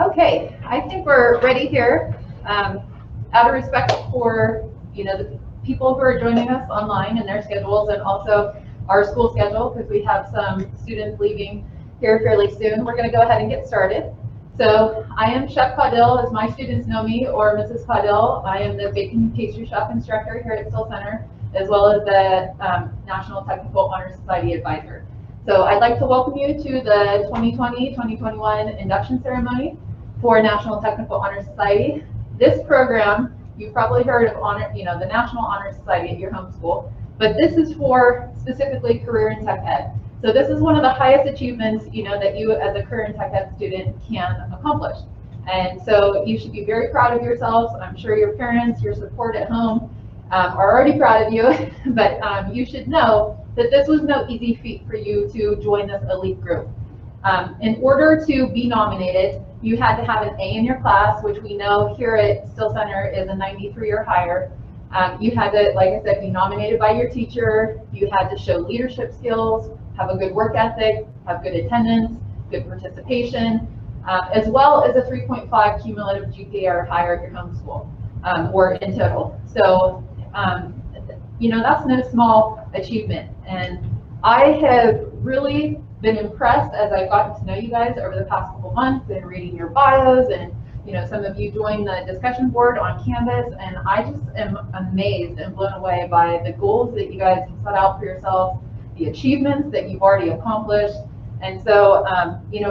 Okay, I think we're ready here. Out of respect for the people who are joining us online and their schedules, and also our school schedule, because we have some students leaving here fairly soon, we're going to go ahead and get started. So I am Chef Caudill, as my students know me, or Mrs. Caudill. I am the Bacon and Pastry Chef Instructor here at Still Center, as well as the National Technical Honor Society Advisor. So I'd like to welcome you to the 2020-2021 induction ceremony for National Technical Honor Society. This program, you've probably heard of the National Honor Society at your home school, but this is for specifically career and tech ed. So this is one of the highest achievements, that you as a career and tech ed student can accomplish. And so you should be very proud of yourselves. I'm sure your parents, your support at home are already proud of you, but you should know that this was no easy feat for you to join this elite group. In order to be nominated, you had to have an A in your class, which we know here at Still Center is a 93 or higher. You had to, like I said, be nominated by your teacher. You had to show leadership skills, have a good work ethic, have good attendance, good participation, as well as a 3.5 cumulative GPA or higher at your home school, or in total. So, that's no small achievement. And I have really been impressed as I've gotten to know you guys over the past couple months and reading your bios, and some of you joined the discussion board on Canvas, and I just am amazed and blown away by the goals that you guys have set out for yourselves, the achievements that you've already accomplished. And so,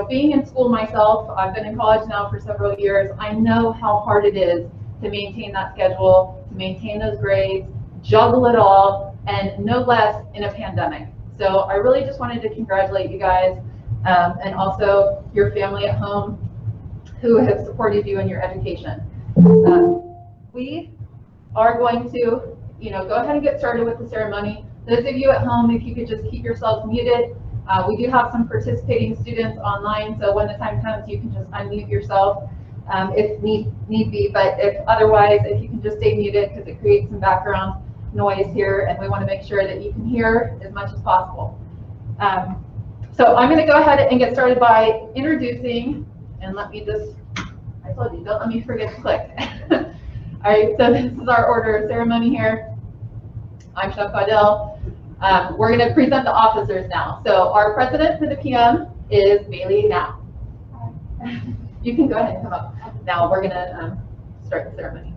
being in school myself, I've been in college now for several years, I know how hard it is to maintain that schedule, to maintain those grades, juggle it all, and no less in a pandemic. So I really just wanted to congratulate you guys, and also your family at home who have supported you in your education. We are going to, go ahead and get started with the ceremony. Those of you at home, if you could just keep yourselves muted. We do have some participating students online, so when the time comes, you can just unmute yourself if need be. But if otherwise, if you can just stay muted, because it creates some background noise here, and we want to make sure that you can hear as much as possible. So I'm going to go ahead and get started by introducing, and let me just, I told you, don't let me forget to click. All right, so this is our order of ceremony here. I'm Chef Caudill. We're going to present the officers now. So our president for the PM is Bailey Now. You can go ahead and come up. Now we're going to start the ceremony.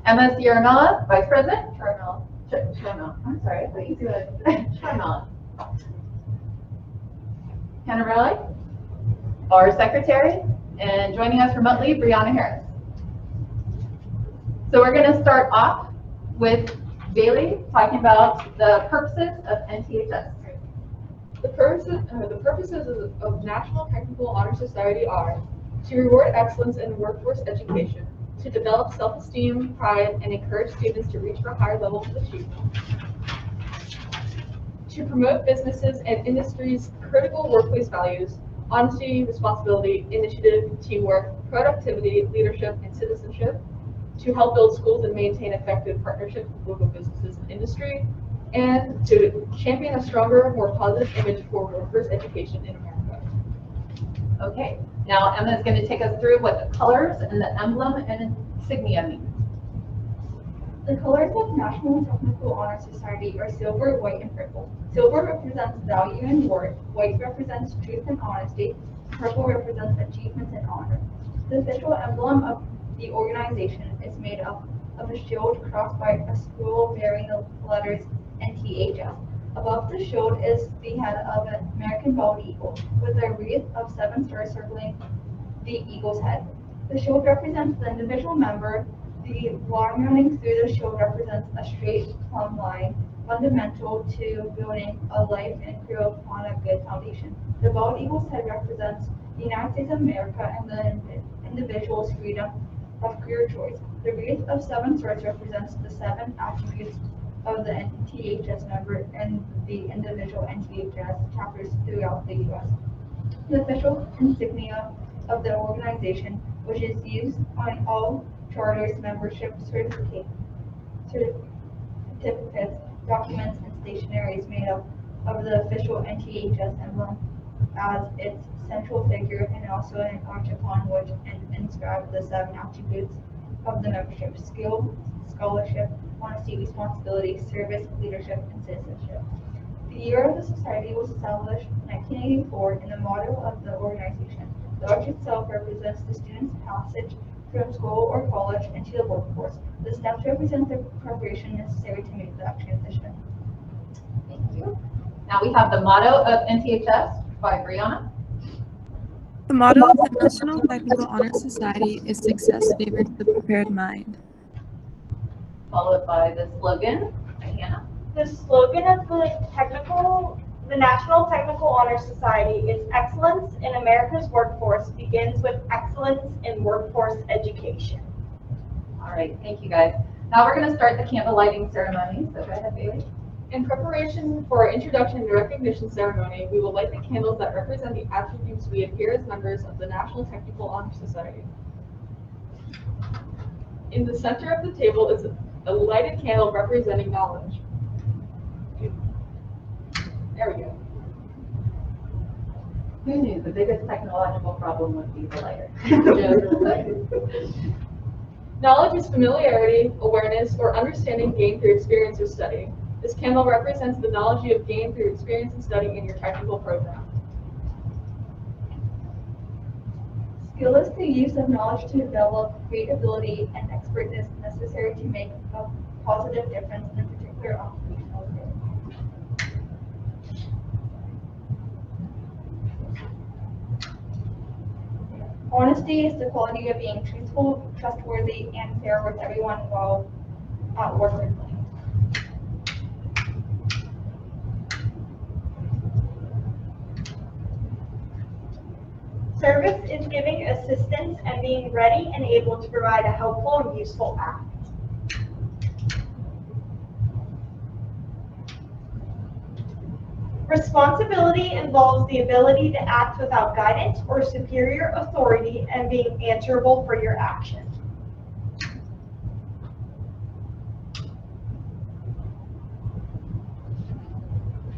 Emma Sierramella, Vice President. Charmella. I'm sorry, what you do it? Charmella. Hannah Riley, our Secretary, and joining us remotely, Brianna Harris. So we're going to start off with Bailey talking about the purposes of NTHS. The purposes of National Technical Honor Society are to reward excellence in workforce education, to develop self-esteem, pride, and encourage students to reach for higher levels of achievement, to promote businesses and industries' critical workplace values, honesty, responsibility, initiative, teamwork, productivity, leadership, and citizenship, to help build schools and maintain effective partnerships with local businesses and industry, and to champion a stronger, more positive image for workers' education in America. Okay, now Emma is going to take us through what the colors and the emblem and insignia mean. The colors of National Technical Honor Society are silver, white, and purple. Silver represents value and worth, white represents truth and honesty, purple represents achievements and honor. The official emblem of the organization is made up of a shield crossed by a scroll bearing the letters NTHS. Above the shield is the head of an American bald eagle with a wreath of 7 stars circling the eagle's head. The shield represents the individual member. The line running through the shield represents a straight plumb line, fundamental to building a life and career upon a good foundation. The bald eagle's head represents the United States of America and the individual's freedom of career choice. The wreath of 7 stars represents the 7 attributes of the NTHS member and the individual NTHS chapters throughout the U.S. The official insignia of the organization, which is used on all charters, membership certificates, documents, and stationery, is made up of the official NTHS emblem as its central figure and also an arch upon which inscribe the 7 attributes of the membership: skill, scholarship, honesty, responsibility, service, leadership, and citizenship. The year of the society was established in 1984, and the motto of the organization. The arch itself represents the student's passage from school or college into the workforce. The steps represent the preparation necessary to make that transition. Thank you. Now we have the motto of NTHS by Brianna. The motto of the National Technical Honor Society is "Success favors the prepared mind." Followed by the slogan by Hannah. The slogan of the National Technical Honor Society is "Excellence in America's Workforce begins with excellence in workforce education." All right, thank you guys. Now we're going to start the candle lighting ceremony. So go ahead, Bailey. In preparation for our introduction and recognition ceremony, we will light the candles that represent the attributes we adhere as members of the National Technical Honor Society. In the center of the table is a lighted candle representing knowledge. There we go. Who knew the biggest technological problem would be the lighter? Knowledge is familiarity, awareness, or understanding gained through experience or study. This candle represents the knowledge you have gained through experience and study in your technical program. Skill is the use of knowledge to develop creativity and expertness necessary to make a positive difference in a particular occupational field. Honesty is the quality of being truthful, trustworthy, and fair with everyone while at work or play. Service is giving assistance and being ready and able to provide a helpful and useful act. Responsibility involves the ability to act without guidance or superior authority and being answerable for your actions.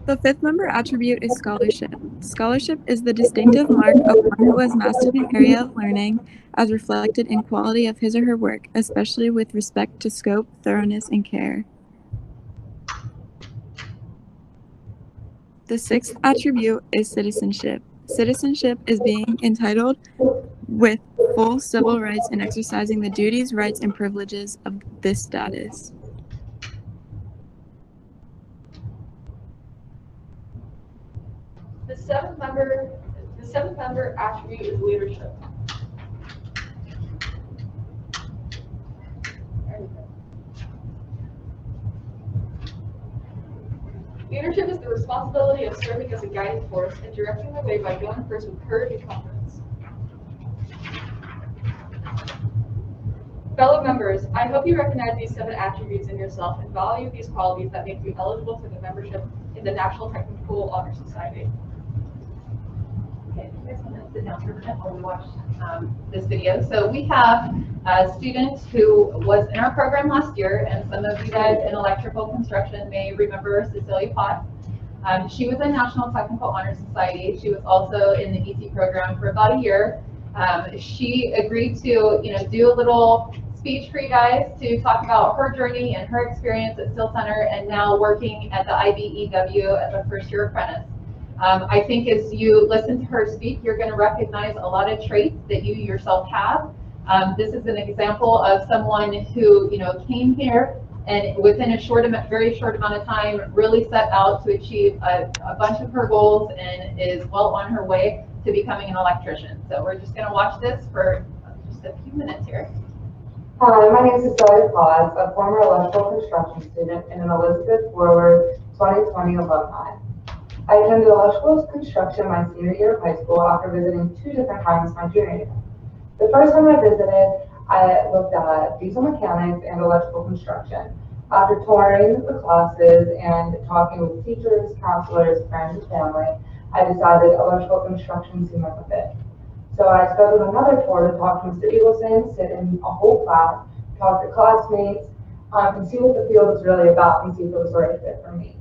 The fifth member attribute is scholarship. Scholarship is the distinctive mark of one who has mastered an area of learning as reflected in quality of his or her work, especially with respect to scope, thoroughness, and care. The sixth attribute is citizenship. Citizenship is being entitled with full civil rights and exercising the duties, rights, and privileges of this status. The seventh member attribute is leadership. There we go. Leadership is the responsibility of serving as a guiding force and directing the way by going first with courage and confidence. Fellow members, I hope you recognize these 7 attributes in yourself and value these qualities that make you eligible for the membership in the National Technical Honor Society. Okay, you guys want to sit down for a minute while we watch this video. So we have a student who was in our program last year, and some of you guys in electrical construction may remember Cecilia Pott. She was in National Technical Honor Society. She was also in the ET program for about a year. She agreed to, do a little speech for you guys to talk about her journey and her experience at Steel Center, and now working at the IBEW as a first-year apprentice. I think as you listen to her speak, you're going to recognize a lot of traits that you yourself have. This is an example of someone who, came here and within a very short amount of time, really set out to achieve a bunch of her goals and is well on her way to becoming an electrician. So we're just going to watch this for just a few minutes here. Hi, my name is Cecilia Pott, a former electrical construction student and an Elizabeth Forward 2020 alumni. I attended electrical construction my senior year of high school after visiting 2 different times my junior year. The first time I visited, I looked at diesel mechanics and electrical construction. After touring the classes and talking with teachers, counselors, friends, and family, I decided electrical construction seemed like a fit. So I scheduled another tour to talk to Mr. Eagleson, sit in a whole class, talk to classmates, and see what the field was really about and see if it was the right fit for me.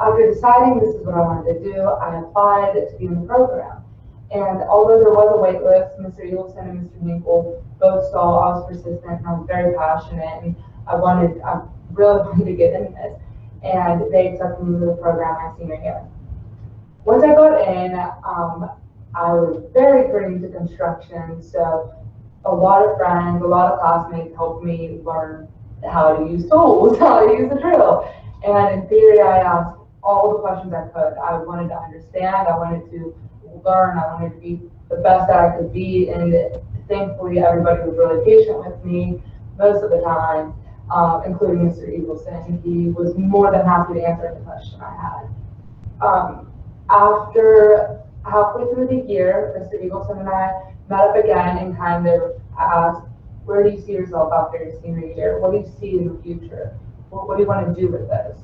After deciding this is what I wanted to do, I applied to be in the program. And although there was a wait list, Mr. Eagleson and Mr. Hinkle both saw I was persistent and I was very passionate, and I really wanted to get in this. And they accepted me into the program my senior year. Once I got in, I was very green to construction, so a lot of friends, a lot of classmates helped me learn how to use tools, how to use a drill. And in theory, I asked all the questions I could. I wanted to understand, I wanted to learn, I wanted to be the best that I could be, and thankfully everybody was really patient with me most of the time, including Mr. Eagleson. He was more than happy to answer any question I had. After halfway through the year, Mr. Eagleson and I met up again and kind of asked, where do you see yourself after your senior year? What do you see in the future? What do you want to do with this?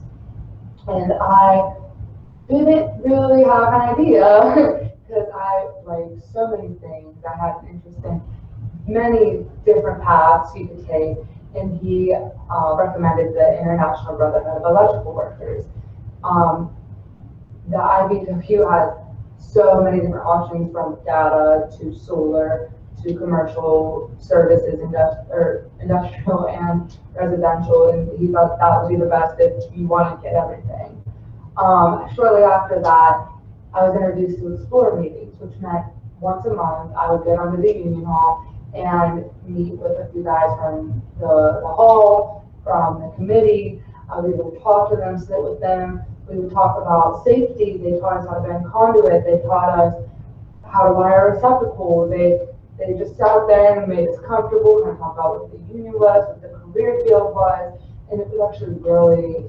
And I didn't really have an idea because I like so many things. I had an interest in many different paths you could take, and he recommended the International Brotherhood of Electrical Workers. The IBW has so many different options, from data to solar to commercial services, industrial and residential, and he thought that would be the best if you want to get everything. Shortly after that, I was introduced to Explore meetings, which meant once a month I would get onto the Union Hall and meet with a few guys from the hall, from the committee. I would be able to talk to them, sit with them. We would talk about safety. They taught us how to bend conduit. They taught us how to wire a receptacle. They just sat there and made us comfortable, kind of talk about what the union was, what the career field was, and it was actually really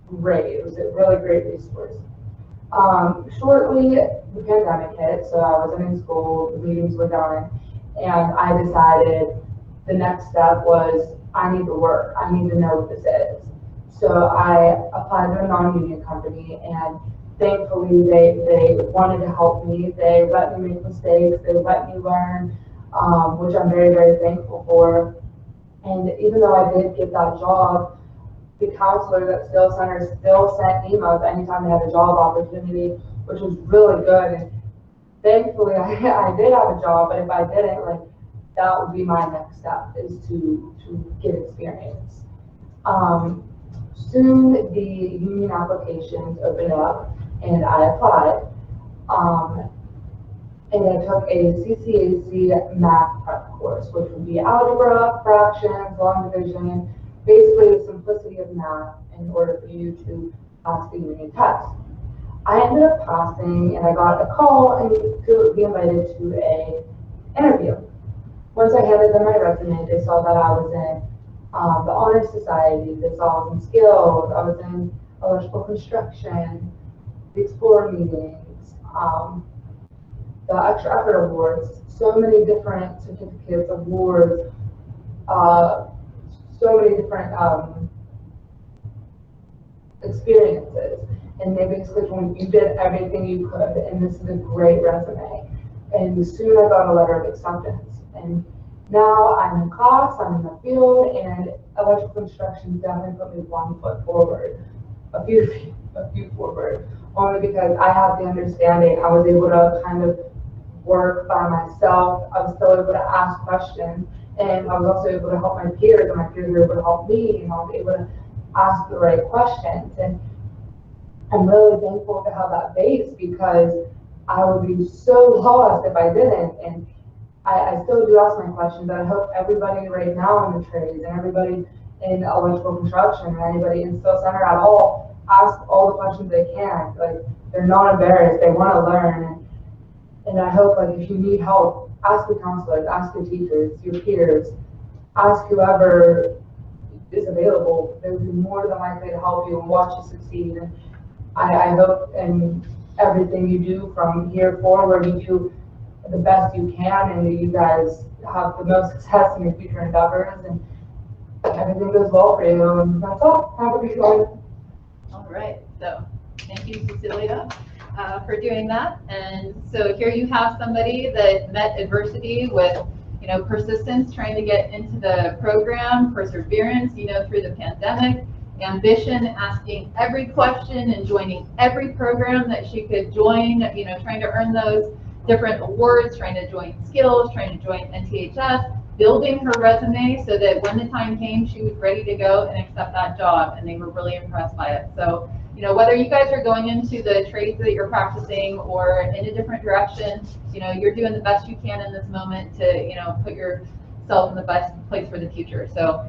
great. It was a really great resource. Shortly, the pandemic hit, so I wasn't in school, the meetings were done, and I decided the next step was I need to work. I need to know what this is. So I applied to a non-union company, and thankfully they wanted to help me. They let me make mistakes. They let me learn, which I'm very, very thankful for. And even though I did get that job, the counselors at Still Center still sent emails anytime they had a job opportunity, which was really good. And thankfully I did have a job, but if I didn't, like, that would be my next step, is to get experience. Soon the union applications opened up and I applied. And I took a CCAC math prep course, which would be algebra, fractions, long division, basically the simplicity of math in order for you to pass the union test. I ended up passing, and I got a call and to be invited to an interview. Once I handed them my resume, they saw that I was in the Honor Society, they saw I was in skills, I was in electrical construction, the Explore meetings, the extra effort awards, so many different certificates, awards, so many different experiences. And they basically told me, you did everything you could, and this is a great resume. And soon I got a letter of acceptance. And now I'm in class, I'm in the field, and electrical construction definitely put me 1 foot forward, a few forward, only because I had the understanding. I was able to kind of work by myself. I was still able to ask questions, and I was also able to help my peers, and my peers were able to help me, and I was able to ask the right questions. And I'm really thankful to have that base, because I would be so lost if I didn't. And I still do ask my questions, and I hope everybody right now in the trades, and everybody in electrical construction, and anybody in Still Center at all, ask all the questions they can. Like, they're not embarrassed, they want to learn. And I hope, like, if you need help, ask the counselors, ask the teachers, your peers, ask whoever is available. They would be more than likely to help you and watch you succeed. And I hope in everything you do from here forward, you do the best you can, and you guys have the most success in your future endeavors, and everything goes well for you. And that's all. Have a good one. All right. So thank you, Cecilia, for doing that. And so here you have somebody that met adversity with, you know, persistence, trying to get into the program, perseverance, you know, through the pandemic, ambition, asking every question and joining every program that she could join, trying to earn those different awards, trying to join skills, trying to join NTHS, building her resume so that when the time came, she was ready to go and accept that job, and they were really impressed by it. So, whether you guys are going into the trades that you're practicing or in a different direction, you're doing the best you can in this moment to, put yourself in the best place for the future. So,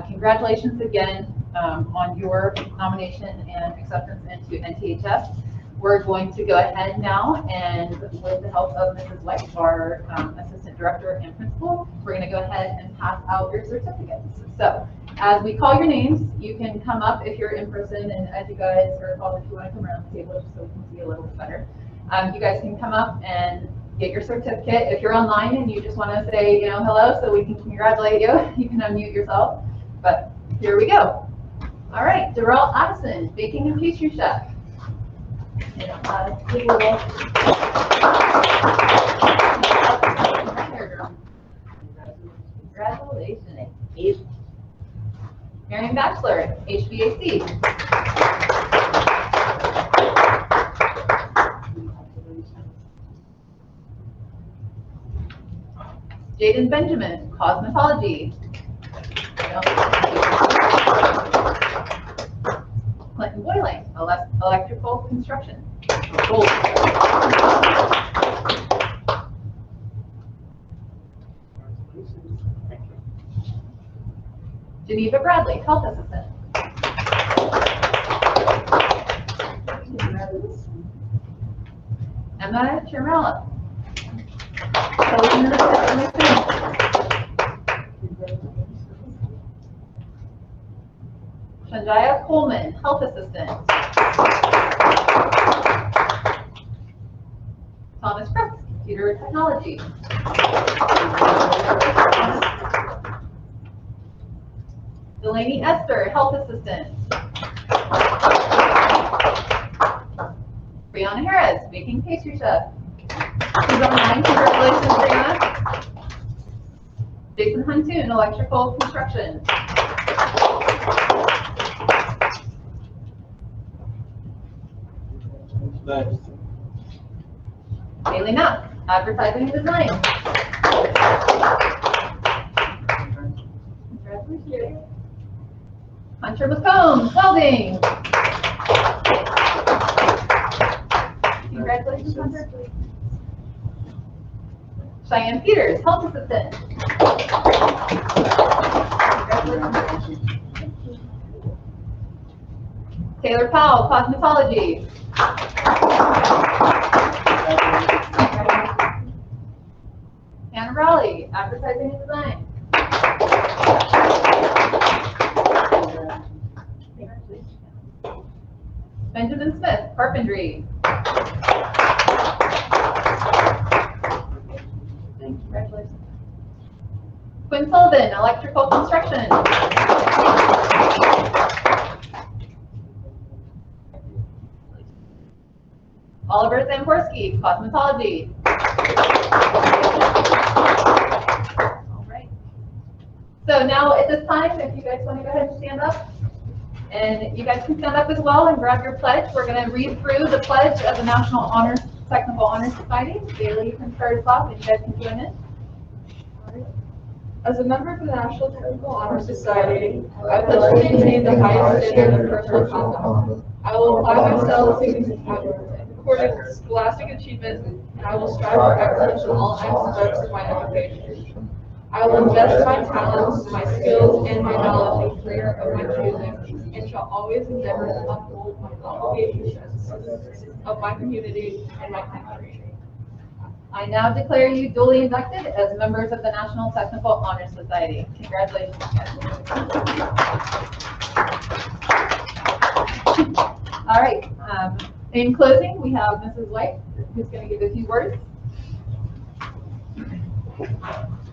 congratulations again on your nomination and acceptance into NTHS. We're going to go ahead now, and with the help of Mrs. White, our Assistant Director and Principal, we're going to go ahead and pass out your certificates. So, as we call your names, you can come up if you're in person, and as you guys are called, if you want to come around the table just so we can see a little bit better. You guys can come up and get your certificate. If you're online and you just want to say, hello so we can congratulate you, you can unmute yourself. But here we go. All right, Darrell Addison, Baking and Pastry Chef. Congratulations. Marion Bachelor, HVAC. Jaden Benjamin, Cosmetology. Clinton Boyling, Electrical Construction. Geneva Bradley, Health Assistant. Emma Chirmella. Sanjaya Coleman, Health Assistant. Thomas Crooks, Computer Technology. Delaney Esther, Health Assistant. Brianna Harris, Baking Pastry Chef. She's online. Congratulations, Brianna. Jason Huntoon, Electrical Construction. Nice. Bailey Knapp, Advertising and Design. Congratulations. Hunter McComb, Welding. Congratulations, Hunter. Cheyenne Peters, Health Assistant. Congratulations. Taylor Powell, Cosmetology. Hannah Raleigh, Advertising and Design. Benjamin Smith, Carpentry. Congratulations. Quinn Sullivan, Electrical Construction. Oliver Zamborski, Cosmetology. All right. So now at this time, if you guys want to go ahead and stand up, and you guys can stand up as well and grab your pledge. We're going to read through the pledge of the National Honor Technical Honor Society. Bailey, you can start us off, and you guys can join in. As a member of the National Technical Honor Society, I pledge to maintain the highest standard of personal conduct. I will apply myself according to scholastic achievement, and I will strive for excellence in all aspects of my education. I will invest my talents, my skills, and my knowledge in a career of my choosing, and shall always endeavor to uphold my obligations as a citizen of my community and my country. I now declare you duly inducted as members of the National Technical Honor Society. Congratulations, guys. All right. In closing, we have Mrs. White, who's going to give a few words.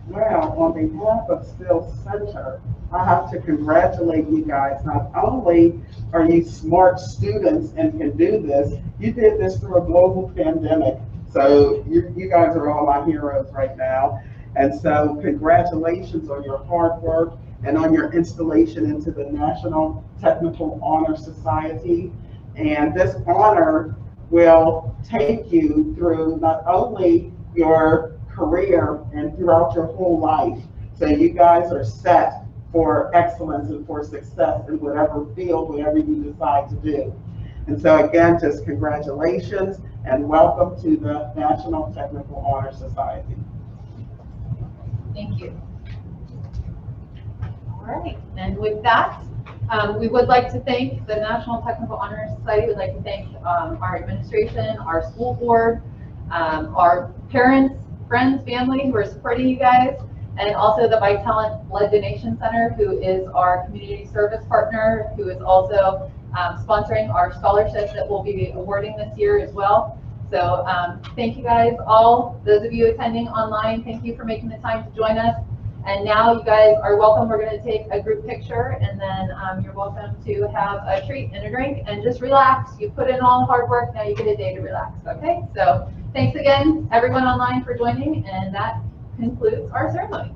Well, on behalf of Still Center, I have to congratulate you guys. Not only are you smart students and can do this, you did this through a global pandemic. So you guys are all my heroes right now. And so congratulations on your hard work and on your installation into the National Technical Honor Society. And this honor will take you through not only your career and throughout your whole life. So you guys are set for excellence and for success in whatever field, whatever you decide to do. And so again, just congratulations and welcome to the National Technical Honor Society. Thank you. All right, and with that, we would like to thank the National Technical Honor Society. We'd like to thank our administration, our school board, our parents, friends, family who are supporting you guys, and also the By Talent Blood Donation Center, who is our community service partner, who is also sponsoring our scholarships that we'll be awarding this year as well. So thank you guys all, those of you attending online, thank you for making the time to join us. And now you guys are welcome. We're going to take a group picture, and then you're welcome to have a treat and a drink and just relax. You put in all the hard work, now you get a day to relax, okay? So thanks again, everyone online, for joining, and that concludes our ceremony.